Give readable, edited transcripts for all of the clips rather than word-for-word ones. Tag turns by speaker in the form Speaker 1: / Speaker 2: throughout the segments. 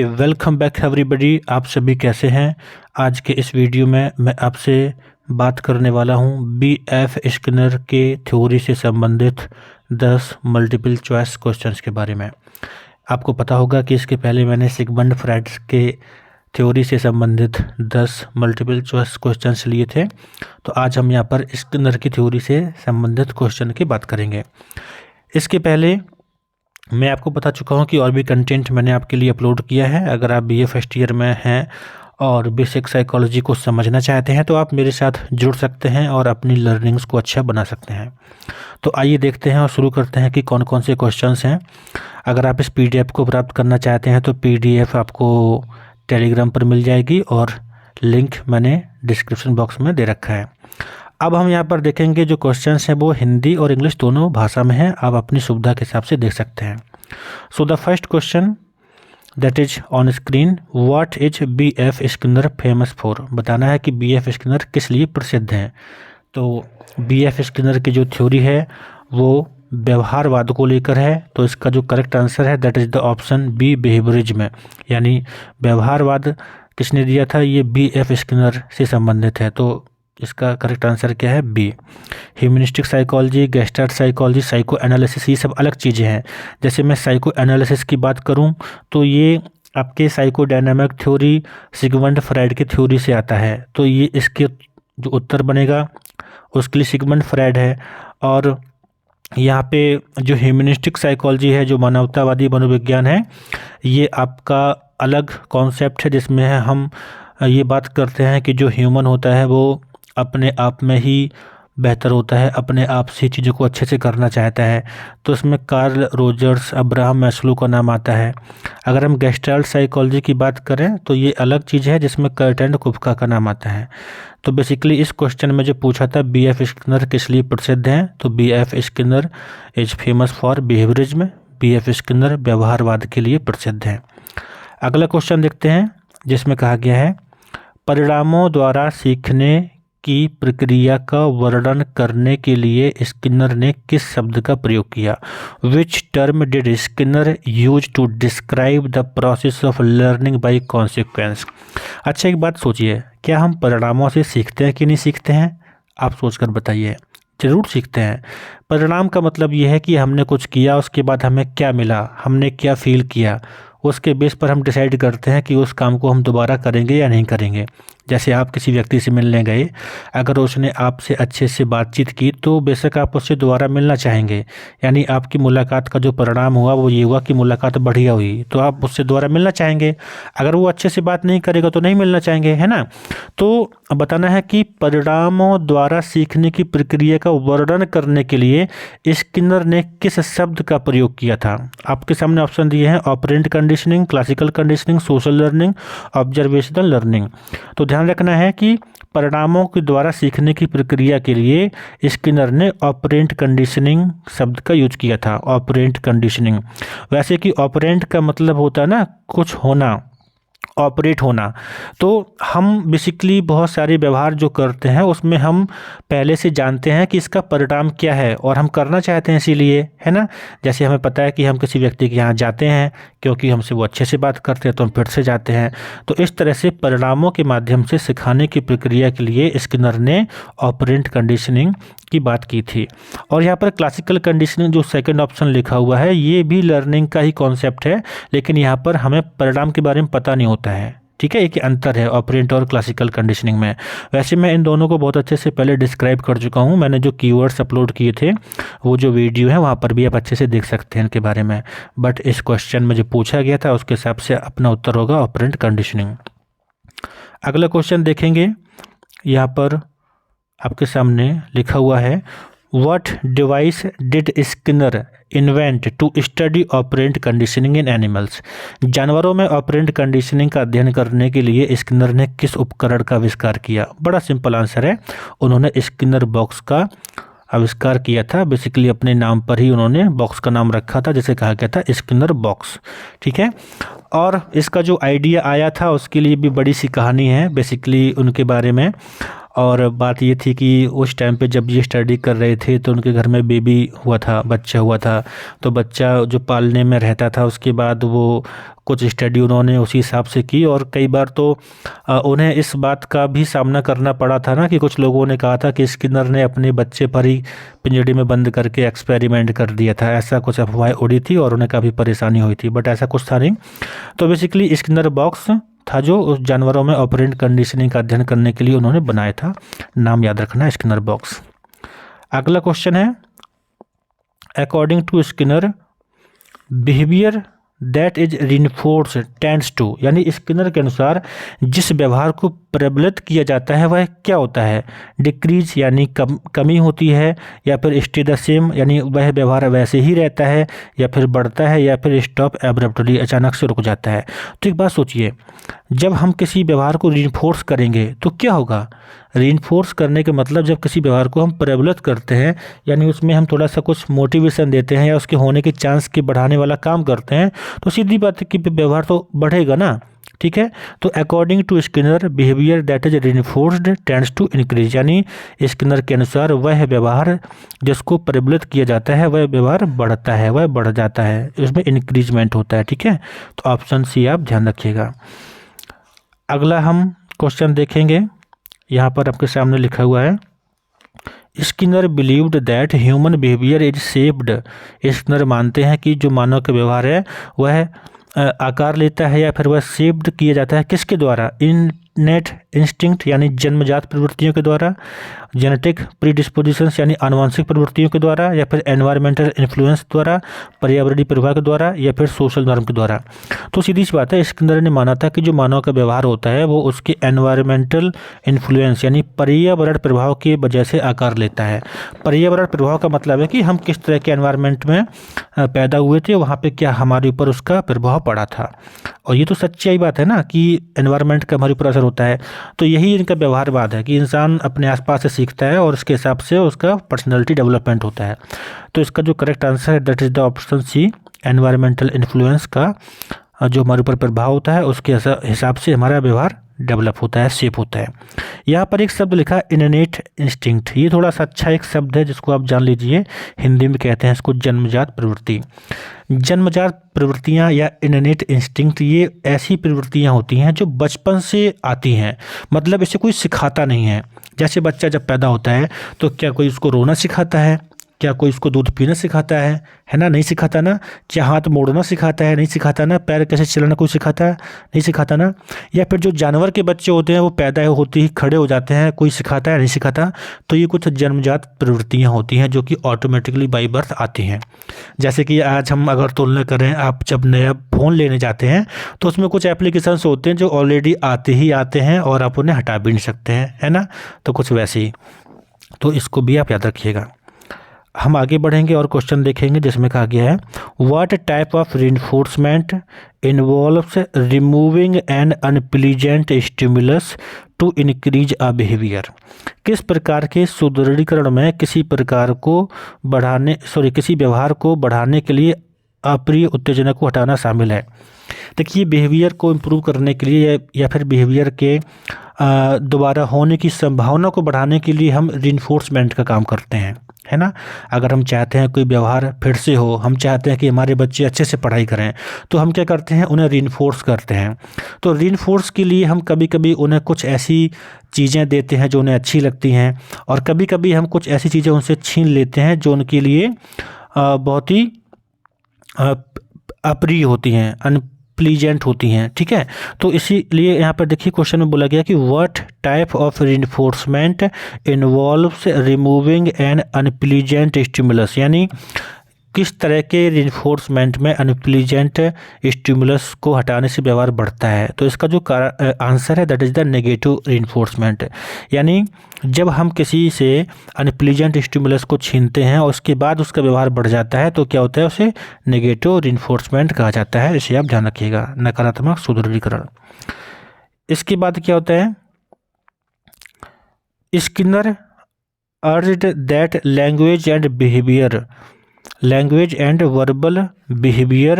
Speaker 1: Welcome back everybody. आप सभी कैसे हैं? आज के इस वीडियो में मैं आपसे बात करने वाला हूं बीएफ स्किनर के थ्योरी से संबंधित 10 मल्टीपल चॉइस क्वेश्चंस के बारे में। आपको पता होगा कि इसके पहले मैंने सिगमंड फ्राइड के थ्योरी से संबंधित 10 मल्टीपल चॉइस क्वेश्चंस लिए थे। तो आज हम यहां पर स्किनर की थ्योरी से संबंधित क्वेश्चन की बात करेंगे। इसके पहले मैं आपको बता चुका हूं कि और भी कंटेंट मैंने आपके लिए अपलोड किया है। अगर आप बीए फर्स्ट ईयर में हैं और बेसिक साइकोलॉजी को समझना चाहते हैं तो आप मेरे साथ जुड़ सकते हैं और अपनी लर्निंग्स को अच्छा बना सकते हैं। तो आइए देखते हैं और शुरू करते हैं कि कौन कौन से क्वेश्चंस हैं। अगर आप इस पीडीएफ को प्राप्त करना चाहते हैं तो पीडीएफ आपको टेलीग्राम पर मिल जाएगी और लिंक मैंने डिस्क्रिप्शन बॉक्स में दे रखा है। अब हम यहाँ पर देखेंगे जो क्वेश्चंस हैं वो हिंदी और इंग्लिश दोनों भाषा में हैं। आप अपनी सुविधा के हिसाब से देख सकते हैं। So the first question that is on screen, what is BF Skinner famous for. बताना है कि बीएफ स्किनर किस लिए प्रसिद्ध हैं। तो बीएफ स्किनर की जो थ्योरी है वो व्यवहारवाद को लेकर है। तो इसका जो करेक्ट आंसर है that is the option B, behaviourism. यानी व्यवहारवाद किसने दिया था? ये बीएफ स्किनर से संबंधित है। तो इसका करेक्ट आंसर क्या है? B. Humanistic psychology, gestalt psychology, psycho analysis, ये सब अलग चीज़ें हैं। जैसे मैं साइको एनालिसिस की बात करूं तो ये आपके psycho dynamic theory Sigmund Freud की थ्योरी से आता है। तो ये इसके जो उत्तर बनेगा उसके लिए सिगमंड फ्राइड है। और यहाँ पे जो ह्यूमनिस्टिक साइकोलॉजी है, जो मानवतावादी मनोविज्ञान है, ये आपका अलग कॉन्सेप्ट है जिसमें हम ये बात करते हैं कि जो ह्यूमन होता है वो अपने आप में ही बेहतर होता है, अपने आप से चीज़ों को अच्छे से करना चाहता है। तो इसमें कार्ल रोजर्स, अब्राहम मैस्लो का नाम आता है। अगर हम गेस्टाल्ट साइकोलॉजी की बात करें तो ये अलग चीज़ है जिसमें कर्ट एंड कुफ्का का नाम आता है। तो बेसिकली इस क्वेश्चन में जो पूछा था बीएफ स्किनर किस लिए प्रसिद्ध हैं, तो BF Skinner is famous for behaviourism. BF Skinner व्यवहारवाद के लिए प्रसिद्ध हैं। अगला क्वेश्चन देखते हैं जिसमें कहा गया है परिणामों द्वारा सीखने की प्रक्रिया का वर्णन करने के लिए स्किनर ने किस शब्द का प्रयोग किया। Which term did Skinner use to describe the process of learning by consequence. अच्छा, एक बात सोचिए, क्या हम परिणामों से सीखते हैं कि नहीं सीखते हैं? आप सोचकर बताइए। जरूर सीखते हैं। परिणाम का मतलब ये है कि हमने कुछ किया, उसके बाद हमें क्या मिला, हमने क्या फील किया, उसके बेस पर हम डिसाइड करते हैं कि उस काम को हम दोबारा करेंगे या नहीं करेंगे। जैसे आप किसी व्यक्ति से मिलने गए, अगर उसने आपसे अच्छे से बातचीत की तो बेशक आप उससे दोबारा मिलना चाहेंगे। यानी आपकी मुलाकात का जो परिणाम हुआ वो ये हुआ कि मुलाकात बढ़िया हुई, तो आप उससे दोबारा मिलना चाहेंगे। अगर वो अच्छे से बात नहीं करेगा तो नहीं मिलना चाहेंगे, है ना। तो बताना है कि परिणामों द्वारा सीखने की प्रक्रिया का वर्णन करने के लिए स्किनर ने किस शब्द का प्रयोग किया था। आपके सामने ऑप्शन दिए हैं operant conditioning, classical conditioning, social learning, observational learning. तो ध्यान रखना है कि परिणामों के द्वारा सीखने की प्रक्रिया के लिए स्किनर ने ऑपरेंट कंडीशनिंग शब्द का यूज किया था। ऑपरेंट कंडीशनिंग, वैसे कि ऑपरेंट का मतलब होता है ना कुछ होना, ऑपरेट होना। तो हम बेसिकली बहुत सारे व्यवहार जो करते हैं उसमें हम पहले से जानते हैं कि इसका परिणाम क्या है और हम करना चाहते हैं इसीलिए, है ना। जैसे हमें पता है कि हम किसी व्यक्ति के यहाँ जाते हैं क्योंकि हमसे वो अच्छे से बात करते हैं तो हम फिर से जाते हैं। तो इस तरह से परिणामों के माध्यम से सिखाने की प्रक्रिया के लिए स्किनर ने ऑपरेंट कंडीशनिंग की बात की थी। और यहाँ पर क्लासिकल कंडीशनिंग जो सेकंड ऑप्शन लिखा हुआ है ये भी लर्निंग का ही कॉन्सेप्ट है, लेकिन यहाँ पर हमें परिणाम के बारे में पता नहीं होता है। ठीक है, एक अंतर है ऑपरेंट और क्लासिकल कंडीशनिंग में। वैसे मैं इन दोनों को बहुत अच्छे से पहले डिस्क्राइब कर चुका हूँ। मैंने जो कीवर्ड्स अपलोड किए थे वो जो वीडियो है वहाँ पर भी आप अच्छे से देख सकते हैं इनके बारे में। बट इस क्वेश्चन में जो पूछा गया था उसके हिसाब से अपना उत्तर होगा ऑपरेंट कंडीशनिंग। अगला क्वेश्चन देखेंगे, यहाँ पर आपके सामने लिखा हुआ है what device did Skinner invent to study operant conditioning in animals. जानवरों में ऑपरेंट कंडीशनिंग का अध्ययन करने के लिए स्किनर ने किस उपकरण का आविष्कार किया। बड़ा सिंपल आंसर है, उन्होंने स्किनर बॉक्स का आविष्कार किया था। बेसिकली अपने नाम पर ही उन्होंने बॉक्स का नाम रखा था जिसे कहा गया था स्किनर बॉक्स। ठीक है, और इसका जो आइडिया आया था उसके लिए भी बड़ी सी कहानी है बेसिकली उनके बारे में। और बात ये थी कि उस टाइम पे जब ये स्टडी कर रहे थे तो उनके घर में बेबी हुआ था, बच्चा हुआ था। तो बच्चा जो पालने में रहता था, उसके बाद वो कुछ स्टडी उन्होंने उसी हिसाब से की। और कई बार तो उन्हें इस बात का भी सामना करना पड़ा था ना कि कुछ लोगों ने कहा था कि स्किनर ने अपने बच्चे पर ही पिंजड़े में बंद करके एक्सपेरिमेंट कर दिया था। ऐसा कुछ अफवाहें उड़ी थी और उन्हें काफ़ी परेशानी हुई थी, बट ऐसा कुछ था नहीं। तो बेसिकली स्किनर बॉक्स था जो उस जानवरों में ऑपरेंट कंडीशनिंग का अध्ययन करने के लिए उन्होंने बनाया था। नाम याद रखना, स्किनर बॉक्स। अगला क्वेश्चन है, according to Skinner behaviour that is reinforce tends to, यानी स्किनर के अनुसार जिस व्यवहार को प्रबलित किया जाता है वह क्या होता है? डिक्रीज यानी कमी होती है, या फिर स्टे द सेम यानी वह व्यवहार वैसे ही रहता है, या फिर बढ़ता है, या फिर स्टॉप एब्रप्टली अचानक से रुक जाता है। तो एक बात सोचिए, जब हम किसी व्यवहार को रिइंफोर्स करेंगे तो क्या होगा? रिइंफोर्स करने के मतलब जब किसी व्यवहार को हम प्रबलित करते हैं, यानी उसमें हम थोड़ा सा कुछ मोटिवेशन देते हैं या उसके होने के चांस के बढ़ाने वाला काम करते हैं, तो सीधी बात है कि व्यवहार तो बढ़ेगा ना। ठीक है, तो according to Skinner behaviour that is reinforced tends to increase, यानी स्किनर के अनुसार वह व्यवहार जिसको प्रबलित किया जाता है वह व्यवहार बढ़ता है, वह बढ़ जाता है, इसमें इंक्रीजमेंट होता है। ठीक है, तो ऑप्शन सी आप ध्यान रखिएगा। अगला हम क्वेश्चन देखेंगे, यहाँ पर आपके सामने लिखा हुआ है, Skinner believed that human behaviour is shaped. Skinner मानते हैं कि जो मानव का व्यवहार है वह आकार लेता है या फिर वह शेप्ड किया जाता है किसके द्वारा? इननेट इंस्टिंक्ट यानी जन्मजात प्रवृत्तियों के द्वारा, जेनेटिक प्रीडिस्पोजिशंस यानी आनुवंशिक प्रवृत्तियों के द्वारा, या फिर एनवायरमेंटल इन्फ्लुएंस द्वारा, पर्यावरणीय प्रभाव के द्वारा, या फिर सोशल नॉर्म के द्वारा। तो सीधी सी बात है, स्किनर ने माना था कि जो मानव का व्यवहार होता है वो उसके एनवायरमेंटल इन्फ्लुएंस यानी पर्यावरण प्रभाव की वजह से आकार लेता है। पर्यावरण प्रभाव का मतलब है कि हम किस तरह के एनवायरमेंट में पैदा हुए थे, वहाँ पे क्या हमारे ऊपर उसका प्रभाव पड़ा था। और ये तो सच्चाई बात है ना कि एनवायरमेंट का हमारे ऊपर असर होता है। तो यही इनका व्यवहारवाद है कि इंसान अपने आसपास से सीखता है और उसके हिसाब से उसका पर्सनैलिटी डेवलपमेंट होता है। तो इसका जो करेक्ट आंसर है that is the option C, environmental influence का जो हमारे ऊपर प्रभाव होता है उसके हिसाब से हमारा व्यवहार डेवलप होता है, शेप होता है। यहाँ पर एक शब्द लिखा इननेट इंस्टिंक्ट, ये थोड़ा सा अच्छा एक शब्द है जिसको आप जान लीजिए। हिंदी में कहते हैं इसको जन्मजात प्रवृत्ति। जन्मजात प्रवृत्तियाँ या इननेट इंस्टिंक्ट ये ऐसी प्रवृत्तियाँ होती हैं जो बचपन से आती हैं, मतलब इसे कोई सिखाता नहीं है। जैसे बच्चा जब पैदा होता है तो क्या कोई उसको रोना सिखाता है? क्या कोई उसको दूध पीना सिखाता है ना? नहीं सिखाता ना। क्या हाथ मोड़ना सिखाता है? नहीं सिखाता ना। पैर कैसे चलाना कोई सिखाता है? नहीं सिखाता ना। या फिर जो जानवर के बच्चे होते हैं वो पैदा होते ही खड़े हो जाते हैं, कोई सिखाता है? नहीं सिखाता। तो ये कुछ जन्मजात प्रवृत्तियाँ होती हैं जो कि ऑटोमेटिकली बाई बर्थ आती हैं। जैसे कि आज हम अगर तुलना करें, आप जब नया फ़ोन लेने जाते हैं तो उसमें कुछ एप्लीकेशंस होते हैं जो ऑलरेडी आते हैं और आप उन्हें हटा भी नहीं सकते हैं, है ना। तो कुछ वैसे ही, तो इसको भी आप याद रखिएगा। हम आगे बढ़ेंगे और क्वेश्चन देखेंगे जिसमें कहा गया है, what type of reinforcement involves removing an unpleasant stimulus to increase a behaviour. किस प्रकार के सुदृढ़ीकरण में किसी व्यवहार को बढ़ाने के लिए अप्रिय उत्तेजना को हटाना शामिल है। देखिए, बिहेवियर को इम्प्रूव करने के लिए या फिर बिहेवियर के दोबारा होने की संभावना को बढ़ाने के लिए हम रिइंफोर्समेंट का काम करते हैं, है ना। अगर हम चाहते हैं कोई व्यवहार फिर से हो, हम चाहते हैं कि हमारे बच्चे अच्छे से पढ़ाई करें, तो हम क्या करते हैं? उन्हें रिइंफोर्स करते हैं। तो रिइंफोर्स के लिए हम कभी कभी उन्हें कुछ ऐसी चीज़ें देते हैं जो उन्हें अच्छी लगती हैं, और कभी कभी हम कुछ ऐसी चीज़ें उनसे छीन लेते हैं जो उनके लिए बहुत ही अप्रिय होती हैं, अनप्लीजेंट होती हैं। ठीक है, तो इसीलिए यहाँ पर देखिए क्वेश्चन में बोला गया कि what type of reinforcement involves removing an unpleasant stimulus, यानी किस तरह के रिइंफोर्समेंट में अनप्लीजेंट स्टिमुलस को हटाने से व्यवहार बढ़ता है। तो इसका जो आंसर है that is the negative reinforcement, यानी जब हम किसी से अनप्लीजेंट स्टिमुलस को छीनते हैं और उसके बाद उसका व्यवहार बढ़ जाता है तो क्या होता है? उसे नेगेटिव रिइंफोर्समेंट कहा जाता है। इसे आप ध्यान रखिएगा, नकारात्मक सुदृढ़ीकरण। इसके बाद क्या होता है? Skinner urged that language and verbal behaviour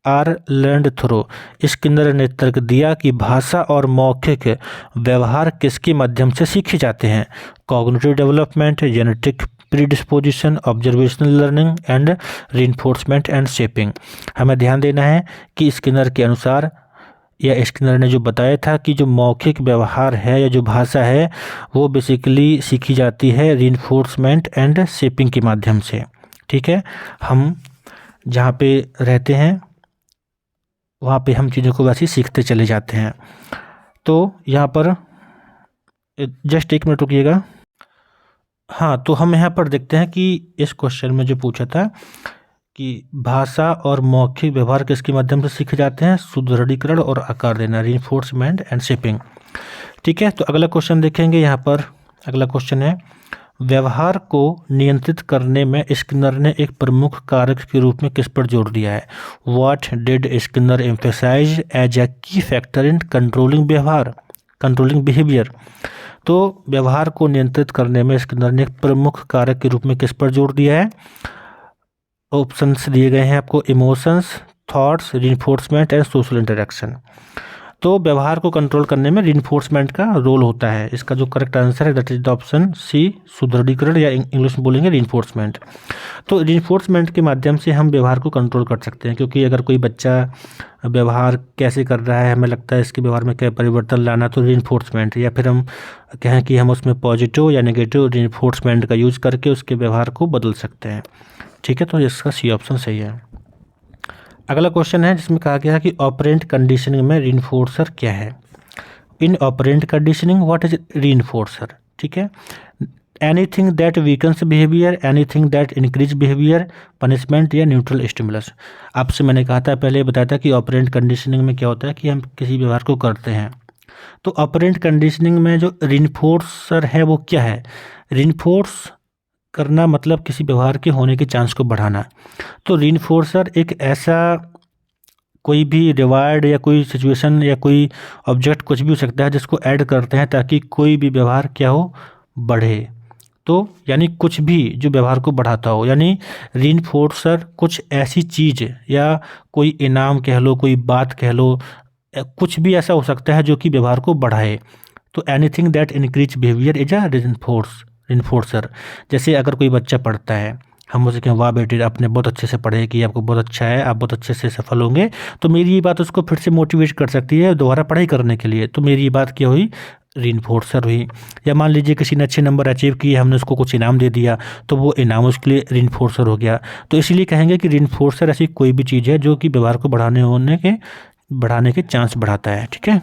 Speaker 1: are learned through. Skinner ने तर्क दिया कि भाषा और मौखिक व्यवहार किसके माध्यम से सीखे जाते हैं? Cognitive development, genetic predisposition, observational learning and reinforcement and shaping. हमें ध्यान देना है कि स्किनर के अनुसार, या स्किनर ने जो बताया था कि जो मौखिक व्यवहार है या जो भाषा है वो बेसिकली सीखी जाती है रीइंफोर्समेंट एंड शेपिंग के माध्यम से। ठीक है, हम जहाँ पे रहते हैं वहाँ पे हम चीज़ों को वैसे ही सीखते चले जाते हैं। तो यहाँ पर जस्ट एक मिनट रुकिएगा। हाँ, तो हम यहाँ पर देखते हैं कि इस क्वेश्चन में जो पूछा था कि भाषा और मौखिक व्यवहार किसके माध्यम से सीखे जाते हैं? सुदृढ़ीकरण और आकार देना, रीइंफोर्समेंट एंड शेपिंग। ठीक है, तो अगला क्वेश्चन देखेंगे। यहाँ पर अगला क्वेश्चन है, व्यवहार को नियंत्रित करने में स्किनर ने एक प्रमुख कारक के रूप में किस पर जोर दिया है? What did Skinner emphasise as a key factor in controlling behaviour? तो व्यवहार को नियंत्रित करने में स्किनर ने एक प्रमुख कारक के रूप में किस पर जोर दिया है? ऑप्शंस दिए गए हैं आपको, emotions, thoughts, reinforcement and social interaction. तो व्यवहार को कंट्रोल करने में रीइंफोर्समेंट का रोल होता है। इसका जो करेक्ट आंसर है that is the option C, सुदृढ़ीकरण, या इंग्लिश में बोलेंगे रीइंफोर्समेंट। तो रीइंफोर्समेंट के माध्यम से हम व्यवहार को कंट्रोल कर सकते हैं, क्योंकि अगर कोई बच्चा व्यवहार कैसे कर रहा है, हमें लगता है इसके व्यवहार में क्या परिवर्तन लाना, तो रीइंफोर्समेंट, या फिर हम कहें कि हम उसमें पॉजिटिव या नेगेटिव रीइंफोर्समेंट का यूज करके उसके व्यवहार को बदल सकते हैं। ठीक है, तो इसका सी ऑप्शन सही है। अगला क्वेश्चन है जिसमें कहा गया है कि ऑपरेंट कंडीशनिंग में रीइंफोर्सर क्या है? इन ऑपरेंट कंडीशनिंग व्हाट इज रीइंफोर्सर? ठीक है, anything that weakens behaviour, anything that increase behaviour, punishment या न्यूट्रल स्टिमुलस। आपसे मैंने कहा था, पहले बताया था कि ऑपरेंट कंडीशनिंग में क्या होता है कि हम किसी व्यवहार को करते हैं। तो ऑपरेंट कंडीशनिंग में जो रीइंफोर्सर है वो क्या है? रीइंफोर्स करना मतलब किसी व्यवहार के होने के चांस को बढ़ाना। तो रीइंफोर्सर एक ऐसा कोई भी रिवार्ड या कोई सिचुएशन या कोई ऑब्जेक्ट कुछ भी हो सकता है जिसको ऐड करते हैं ताकि कोई भी व्यवहार क्या हो, बढ़े। तो यानी कुछ भी जो व्यवहार को बढ़ाता हो, यानी रीइंफोर्सर कुछ ऐसी चीज़ या कोई इनाम कह लो, कोई बात कह लो, कुछ भी ऐसा हो सकता है जो कि व्यवहार को बढ़ाए। तो anything that increase behaviour is a reinforcer. जैसे अगर कोई बच्चा पढ़ता है, हम उसे कहें वाह बेटे आपने बहुत अच्छे से पढ़ाई की, आपको बहुत अच्छा है, आप बहुत अच्छे से सफल होंगे, तो मेरी ये बात उसको फिर से मोटिवेट कर सकती है दोबारा पढ़ाई करने के लिए। तो मेरी ये बात क्या हुई? रीइंफोर्सर हुई। या मान लीजिए किसी ने अच्छे नंबर अचीव किए, हमने उसको कुछ इनाम दे दिया, तो वो इनाम उसके लिए रीइंफोर्सर हो गया। तो इसीलिए कहेंगे कि रीइंफोर्सर ऐसी कोई भी चीज़ है जो कि व्यवहार को बढ़ाने के चांस बढ़ाता है। ठीक है,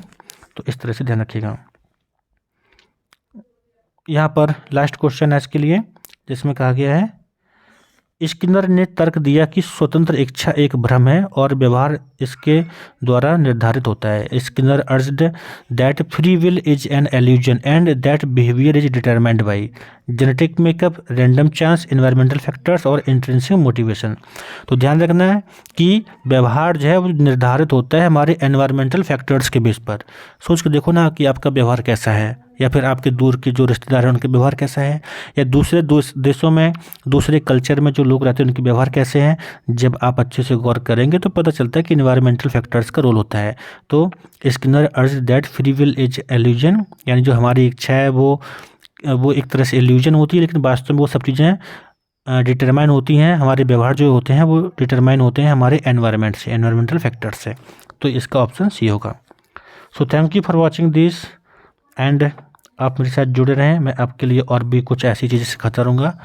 Speaker 1: तो इस तरह से ध्यान रखिएगा। यहाँ पर लास्ट क्वेश्चन है इसके लिए, जिसमें कहा गया है स्किनर ने तर्क दिया कि स्वतंत्र इच्छा एक भ्रम है और व्यवहार इसके द्वारा निर्धारित होता है। Skinner urged that free will is an illusion and that behaviour is determined by genetic makeup, random chance, environmental factors और इंट्रिंसिक मोटिवेशन। तो ध्यान रखना है कि व्यवहार जो है वो निर्धारित होता है हमारे एनवायरमेंटल फैक्टर्स के बेस पर। सोच के देखो ना कि आपका व्यवहार कैसा है, या फिर आपके दूर के जो रिश्तेदार हैं उनके व्यवहार कैसा है, या दूसरे देशों में, दूसरे कल्चर में जो लोग रहते हैं उनके व्यवहार कैसे हैं। जब आप अच्छे से गौर करेंगे तो पता चलता है कि एनवायरमेंटल फैक्टर्स का रोल होता है। तो स्किनर अर्ज that free will is illusion, यानी जो हमारी इच्छा है वो एक तरह से इल्यूजन होती है, लेकिन वास्तव में वो सब चीज़ें डिटरमाइन होती हैं, हमारे व्यवहार जो होते हैं वो डिटरमाइन होते हैं हमारे एनवायरनमेंट से, एनवायरमेंटल फैक्टर्स से। तो इसका ऑप्शन सी होगा। So thank you for watching this and आप मेरे साथ जुड़े रहें, मैं आपके लिए और भी कुछ ऐसी चीज़ें सिखाता रहूँगा।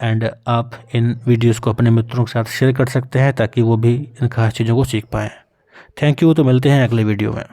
Speaker 1: एंड आप इन वीडियोस को अपने मित्रों के साथ शेयर कर सकते हैं ताकि वो भी इन खास चीज़ों को सीख पाएँ। थैंक यू, तो मिलते हैं अगले वीडियो में।